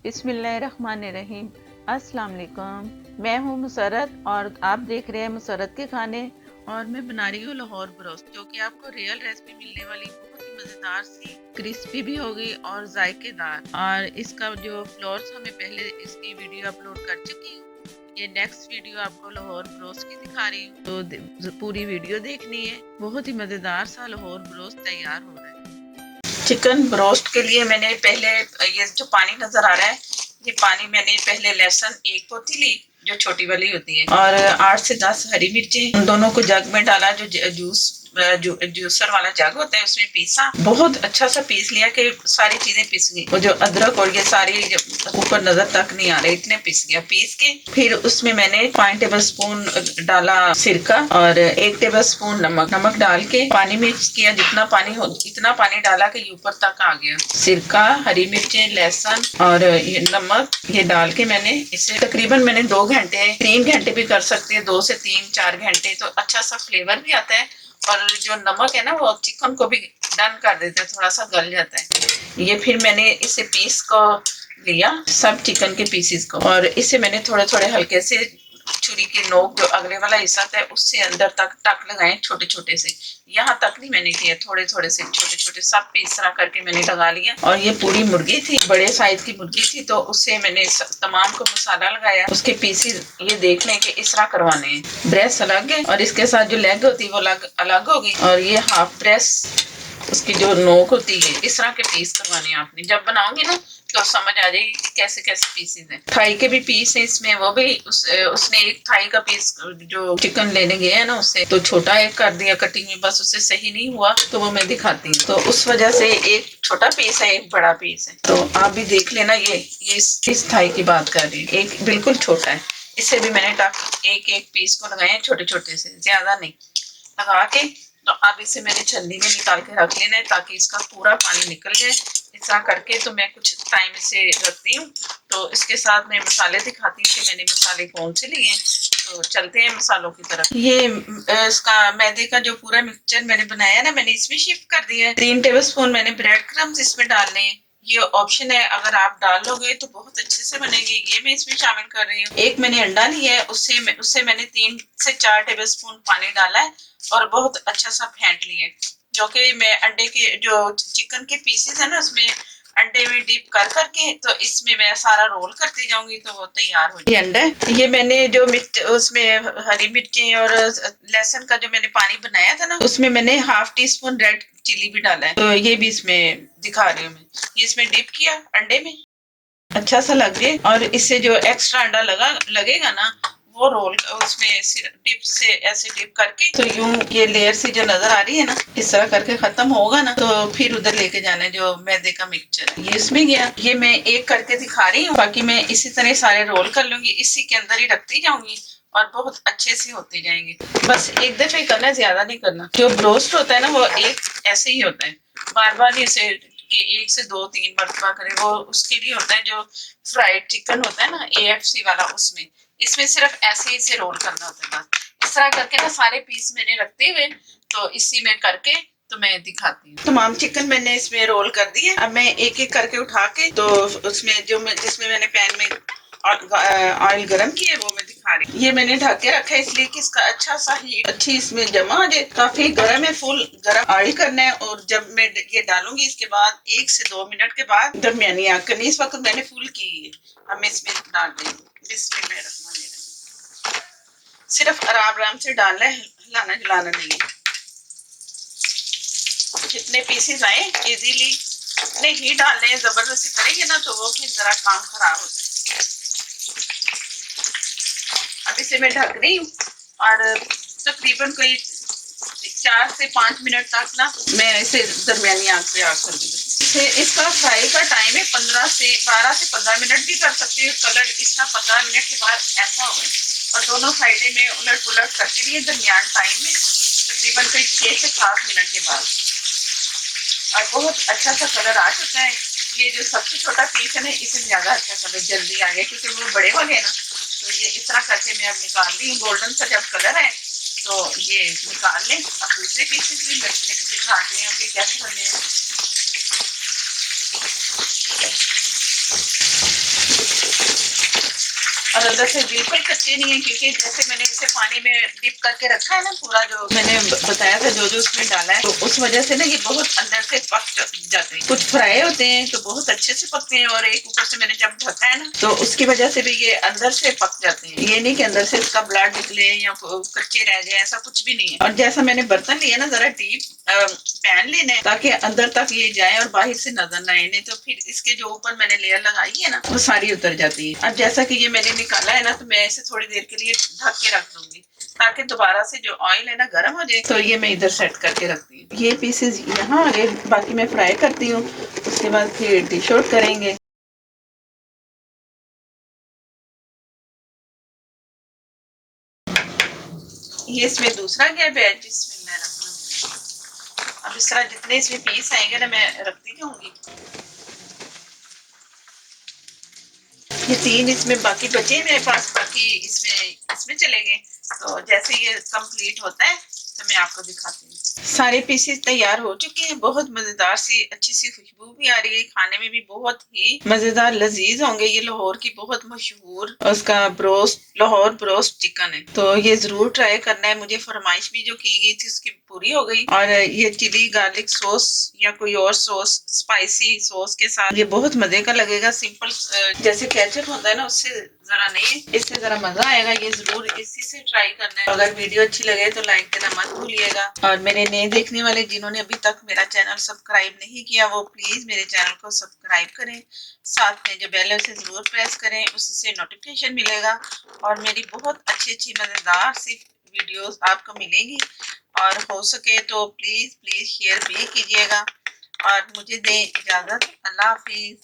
बिस्मिल्लाहिर्रहमानिर्रहीम। अस्सलाम वालेकुम। मैं हूँ मुसरत और आप देख रहे हैं मुसरत के खाने। और मैं बना रही हूँ लाहौर ब्रोस्ट, जो कि आपको रियल रेसिपी मिलने वाली, बहुत ही मज़ेदार सी, क्रिस्पी भी होगी और जायकेदार। और इसका जो फ्लोर्स हमें पहले इसकी वीडियो अपलोड कर चुकी हूँ। ये नेक्स्ट वीडियो आपको लाहौर ब्रोस्ट की दिखा रही हूँ, तो पूरी वीडियो देखनी है। बहुत ही मज़ेदार सा लाहौर ब्रोस्ट तैयार हो रहा है। चिकन ब्रोस्ट के लिए मैंने पहले ये जो पानी नजर आ रहा है, ये पानी मैंने पहले लहसुन एक पोथी ली जो छोटी वाली होती है, और 8 से 10 हरी मिर्ची, उन दोनों को जग में डाला, जो जूसर वाला जग होता है उसमें पीसा, बहुत अच्छा सा पीस लिया कि सारी चीजें पिस गई। वो जो अदरक और ये सारी ऊपर नजर तक नहीं आ रही, इतने पिस गया। पीस के फिर उसमें मैंने 5 टेबल स्पून डाला सिरका और 1 टेबल स्पून नमक डाल के पानी मिक्स किया। जितना पानी हो इतना पानी डाला कि ऊपर तक आ गया। सिरका, हरी मिर्चें, लहसुन और ये नमक, ये डाल के मैंने इसे तकरीबन मैंने 2 घंटे, 3 घंटे भी कर सकते हैं, 2 से 3-4 घंटे, तो अच्छा सा फ्लेवर भी आता है। और जो नमक है ना, वो चिकन को भी डन कर देता है, थोड़ा सा गल जाता है। ये फिर मैंने इसे पीस को लिया, सब चिकन के पीसेस को, और इसे मैंने थोड़े थोड़े हल्के से छुरी के नोक, जो अगले वाला हिस्सा था उससे अंदर तक टक लगाए, छोटे छोटे से। यहाँ तक नहीं मैंने किया, थोड़े थोड़े से छोटे छोटे सब पे इस तरह करके मैंने लगा लिया। और ये पूरी मुर्गी थी, बड़े साइज की मुर्गी थी, तो उससे मैंने तमाम को मसाला लगाया। उसके पीसेस ये देख लें कि इस तरह करवाने हैं। ब्रेस्ट अलग है और इसके साथ जो लेग होती है वो अलग अलग होगी, और ये हाफ ब्रेस्ट, उसकी जो नोक होती है, इस तरह के पीस करवाने हैं आपने। जब बनाओगे ना तो समझ आ जाएगी कि कैसे कैसे पीसेस हैं। थाई के भी पीस है इसमें, वो भी उसने एक थाई का पीस जो चिकन लेने गए हैं ना, उससे तो छोटा एक कर दिया कटिंग में, बस उससे सही नहीं हुआ तो वो मैं दिखाती हूँ। तो उस वजह से एक छोटा पीस है, एक बड़ा पीस है, तो आप भी देख लेना। ये इस थाई की बात कर रही है, एक बिल्कुल छोटा है। इससे भी मैंने एक एक पीस को लगाए छोटे छोटे से, ज्यादा नहीं लगा के। तो अब इसे मैंने छलनी में निकाल के रख लेना है ताकि इसका पूरा पानी निकल जाए। ऐसा करके तो मैं कुछ टाइम इसे रखती हूँ। तो इसके साथ मैं मसाले दिखाती हूँ कि मैंने मसाले कौन से लिए हैं। तो चलते हैं मसालों की तरफ। ये इसका मैदे का जो पूरा मिक्सचर मैंने बनाया ना, मैंने इसमें शिफ्ट कर दिया है। 3 टेबल स्पून मैंने ब्रेड क्रम्स इसमें डालने हैं। ये ऑप्शन है, अगर आप डाल लोगे तो बहुत अच्छे से बनेगी। ये मैं इसमें शामिल कर रही हूँ। एक मैंने अंडा लिया है, उससे मैंने 3 से 4 टेबल स्पून पानी डाला है और बहुत अच्छा सा फेंट लिया है, जो कि मैं अंडे के जो चिकन के पीसेस है ना, उसमें अंडे में डिप कर करके तो इसमें मैं सारा रोल करती जाऊंगी तो वो तैयार हो जाएगा। अंडा ये मैंने जो उसमें हरी मिर्ची और लहसुन का जो मैंने पानी बनाया था ना, उसमें मैंने half teaspoon red chilli भी डाला है, तो ये भी इसमें दिखा रही हूँ मैं। ये इसमें डिप किया अंडे में, अच्छा सा लगे, और इससे जो एक्स्ट्रा अंडा लगेगा ना, वो रोल उसमें डिप से ऐसे डिप करके, तो यूं ये लेयर सी जो नजर आ रही है ना, इस तरह करके खत्म होगा ना, तो फिर उधर लेके जाना है जो मैदे का मिक्सचर है। ये इसमें गया। ये मैं एक करके दिखा रही हूँ, बाकी मैं इसी तरह सारे रोल कर लूंगी, इसी के अंदर ही रखती जाऊंगी और बहुत अच्छे से होते जाएंगे। बस एक दफे करना, ज्यादा नहीं करना। जो ब्रोस्ट होता है ना, वो एक ऐसे ही होता है, बार बार नहीं इसे कि 1 से 2-3 मरतबा करें, वो उसके लिए होता है जो फ्राइड चिकन होता है ना, AFC वाला, उसमें। इसमें सिर्फ ऐसे ही से रोल करना होता है बस। इस तरह करके ना सारे पीस मैंने रखते हुए, तो इसी में करके तो मैं दिखाती हूँ। तमाम चिकन मैंने इसमें रोल कर दिए। अब मैं एक एक करके उठा के, तो उसमें जिसमें मैंने पैन में ऑयल गरम किया, वो मैं दिखा रही हूँ। ये मैंने ढक के रखा है इसलिए कि इसका अच्छा सा हीट अच्छी इसमें जमा हो जाए। काफी गर्म है, फुल गर्म ऑयल करना है। और जब मैं ये डालूंगी, इसके बाद 1 से 2 मिनट के बाद दरमियानी आंच करनी। इस वक्त मैंने फुल की है। अब मैं इसमें डाल रही हूँ। सिर्फ आराम से डालना है, हिलाना जलाना नहीं है। जितने पीसेस आए इजीली नहीं डालने हैं, जबरदस्ती करेंगे ना तो वो फिर जरा काम खराब होता है। अब इसे मैं ढक रही हूँ और तकरीबन कोई 4 से 5 मिनट तक ना मैं इसे दरमियानी आंच पे आग कर दूंगी। इसका फ्राई का टाइम है 12 से 15 मिनट भी कर सकते हैं। कलर इसका 15 मिनट के बाद ऐसा होगा, और दोनों साइडें में उलट पुलट करते रहिए दरमियान टाइम में, तकरीबन कोई 6 से 7 मिनट के बाद। और बहुत अच्छा सा कलर आ चुका है। ये जो सबसे छोटा पीस है ना, इसे ज्यादा अच्छा कलर जल्दी आ गया, क्योंकि वो बड़े वाले है ना। तो ये इस तरह करके मैं अब निकाल रही हूँ। गोल्डन सा जब कलर है तो ये निकाल लें। अब दूसरे पीसेस भी दिखाते हैं कि कैसे बने हैं। और अंदर से बिल्कुल कच्चे नहीं है, क्योंकि जैसे मैंने इसे पानी में डिप करके रखा है ना, पूरा जो मैंने बताया था जो जो उसमें डाला है, तो उस वजह से ना ये बहुत अंदर से पक जाते हैं। कुछ फ्राई होते हैं तो बहुत अच्छे से पकते हैं, और एक ऊपर से मैंने जब ढका है ना, तो उसकी वजह से भी ये अंदर से पक जाते हैं। ये नहीं कि अंदर से इसका ब्लड निकले या कच्चे रह जाए, ऐसा कुछ भी नहीं है। और जैसा मैंने बर्तन लिया ना, जरा डीप पैन लेना है ताकि अंदर तक ये जाए और बाहर से नजर ना आए, नहीं तो फिर इसके जो ऊपर मैंने लेयर लगाई है ना, वो सारी उतर जाती है। अब जैसा कि ये मैंने निकाला है ना, तो मैं इसे थोड़ी देर के लिए ढक के रख दूंगी, ताकि दोबारा से जो ऑयल है ना गर्म हो जाए। तो ये मैं इधर सेट करके रखती हूँ। ये पीसेस यहाँ आ गए, बाकी मैं फ्राई करती हूँ, उसके बाद फिर डिश आउट करेंगे। ये इसमें दूसरा गैप है जिसमें मैं रखूंगी। अब इस तरह जितने इसमें पीस आएंगे ना, मैं रखती जाऊंगी। ये 3 इसमें बाकी बचे मेरे पास, बाकी इसमें इसमें चले गए। तो जैसे ये कंप्लीट होता है तो मैं आपको दिखाती हूँ। सारे पीसेस तैयार हो चुके हैं, बहुत मजेदार सी अच्छी सी खुशबू भी आ रही है, खाने में भी बहुत ही मजेदार लजीज होंगे। ये लाहौर की बहुत मशहूर उसका ब्रोस्ट, लाहौर ब्रोस्ट चिकन है, तो ये जरूर ट्राई करना है। मुझे फरमाइश भी जो की गई थी उसकी पूरी हो गई। और ये चिली गार्लिक सॉस या कोई और सॉस, स्पाइसी सॉस के साथ ये बहुत मजे का लगेगा। सिंपल जैसे केचप होता है ना, उससे जरा नहीं, इससे जरा मजा आएगा। ये जरूर इसी से ट्राई करना है। अगर वीडियो अच्छी लगे तो लाइक देना मत भूलिएगा। और मेरे नए देखने वाले जिन्होंने अभी तक मेरा चैनल सब्सक्राइब नहीं किया, वो प्लीज मेरे चैनल को सब्सक्राइब करें, साथ में जो बेल है उसे जरूर प्रेस करें, उससे नोटिफिकेशन मिलेगा और मेरी बहुत अच्छी अच्छी मजेदार सी वीडियोस आपको मिलेंगी। और हो सके तो प्लीज प्लीज शेयर भी कीजिएगा। और मुझे दें इजाजत। अल्लाह हाफिज।